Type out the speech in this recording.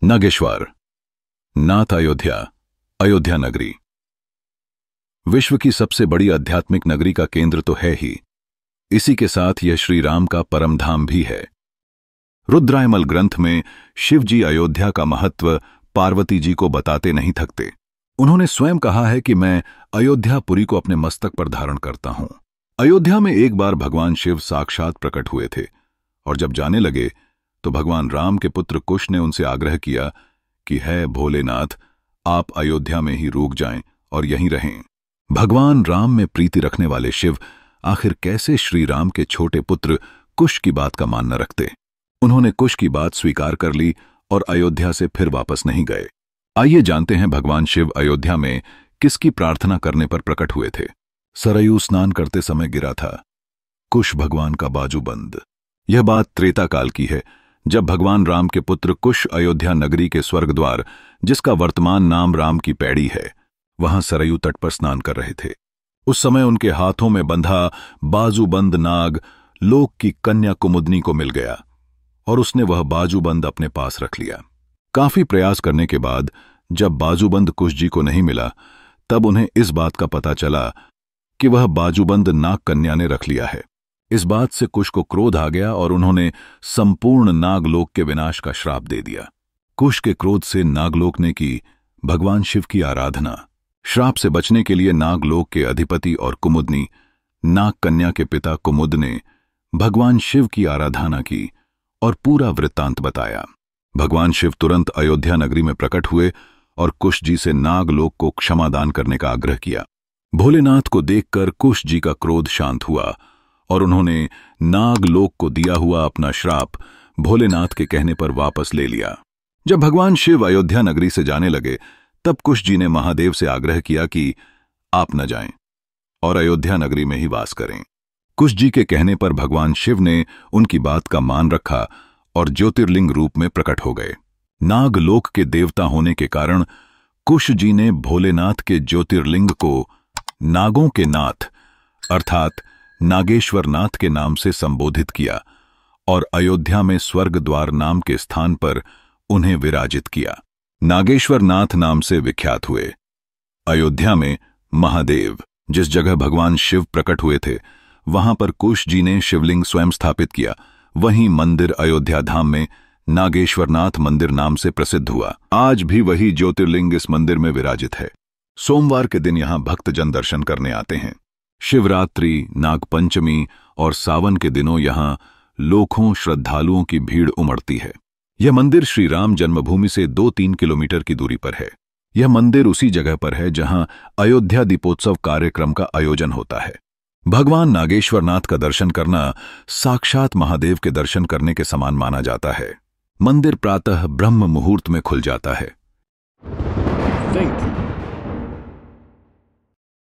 नागेश्वर, नाथ अयोध्या, अयोध्या नगरी। विश्व की सबसे बड़ी आध्यात्मिक नगरी का केंद्र तो है ही, इसी के साथ यह श्री राम का परम धाम भी है। रुद्रायमल ग्रंथ में शिव जी अयोध्या का महत्व पार्वती जी को बताते नहीं थकते। उन्होंने स्वयं कहा है कि मैं अयोध्यापुरी को अपने मस्तक पर धारण करता हूं। अयोध्या में एक बार भगवान शिव साक्षात प्रकट हुए थे और जब जाने लगे तो भगवान राम के पुत्र कुश ने उनसे आग्रह किया कि है भोलेनाथ, आप अयोध्या में ही रुक जाएं और यहीं रहें। भगवान राम में प्रीति रखने वाले शिव आखिर कैसे श्री राम के छोटे पुत्र कुश की बात का मान न रखते। उन्होंने कुश की बात स्वीकार कर ली और अयोध्या से फिर वापस नहीं गए। आइए जानते हैं भगवान शिव अयोध्या में किसकी प्रार्थना करने पर प्रकट हुए थे। सरयू स्नान करते समय गिरा था कुश भगवान का बाजूबंद। यह बात त्रेता काल की है, जब भगवान राम के पुत्र कुश अयोध्या नगरी के स्वर्गद्वार, जिसका वर्तमान नाम राम की पैड़ी है, वहां सरयू तट पर स्नान कर रहे थे। उस समय उनके हाथों में बंधा बाजूबंद नाग लोक की कन्या कुमुदनी को मिल गया और उसने वह बाजूबंद अपने पास रख लिया। काफी प्रयास करने के बाद जब बाजूबंद कुश जी को नहीं मिला, तब उन्हें इस बात का पता चला कि वह बाजूबंद नाग कन्या ने रख लिया है। इस बात से कुश को क्रोध आ गया और उन्होंने संपूर्ण नागलोक के विनाश का श्राप दे दिया। कुश के क्रोध से नागलोक ने की भगवान शिव की आराधना। श्राप से बचने के लिए नागलोक के अधिपति और कुमुदनी नाग कन्या के पिता कुमुद ने भगवान शिव की आराधना की और पूरा वृत्तांत बताया। भगवान शिव तुरंत अयोध्या नगरी में प्रकट हुए और कुश जी से नागलोक को क्षमादान करने का आग्रह किया। भोलेनाथ को देखकर कुश जी का क्रोध शांत हुआ और उन्होंने नागलोक को दिया हुआ अपना श्राप भोलेनाथ के कहने पर वापस ले लिया। जब भगवान शिव अयोध्या नगरी से जाने लगे, तब कुश जी ने महादेव से आग्रह किया कि आप न जाएं और अयोध्या नगरी में ही वास करें। कुश जी के कहने पर भगवान शिव ने उनकी बात का मान रखा और ज्योतिर्लिंग रूप में प्रकट हो गए। नागलोक के देवता होने के कारण कुश जी ने भोलेनाथ के ज्योतिर्लिंग को नागों के नाथ अर्थात नागेश्वर नाथ के नाम से संबोधित किया और अयोध्या में स्वर्ग द्वार नाम के स्थान पर उन्हें विराजित किया। नागेश्वर नाथ नाम से विख्यात हुए। अयोध्या में महादेव, जिस जगह भगवान शिव प्रकट हुए थे, वहां पर कुश जी ने शिवलिंग स्वयं स्थापित किया। वहीं मंदिर अयोध्या धाम में नागेश्वर नाथ मंदिर नाम से प्रसिद्ध हुआ। आज भी वही ज्योतिर्लिंग इस मंदिर में विराजित है। सोमवार के दिन यहां भक्तजन दर्शन करने आते हैं। शिवरात्रि, नागपंचमी और सावन के दिनों यहां लाखों श्रद्धालुओं की भीड़ उमड़ती है। यह मंदिर श्री राम जन्मभूमि से 2-3 किलोमीटर की दूरी पर है। यह मंदिर उसी जगह पर है जहां अयोध्या दीपोत्सव कार्यक्रम का आयोजन होता है। भगवान नागेश्वर नाथ का दर्शन करना साक्षात महादेव के दर्शन करने के समान माना जाता है। मंदिर प्रातः ब्रह्म मुहूर्त में खुल जाता है।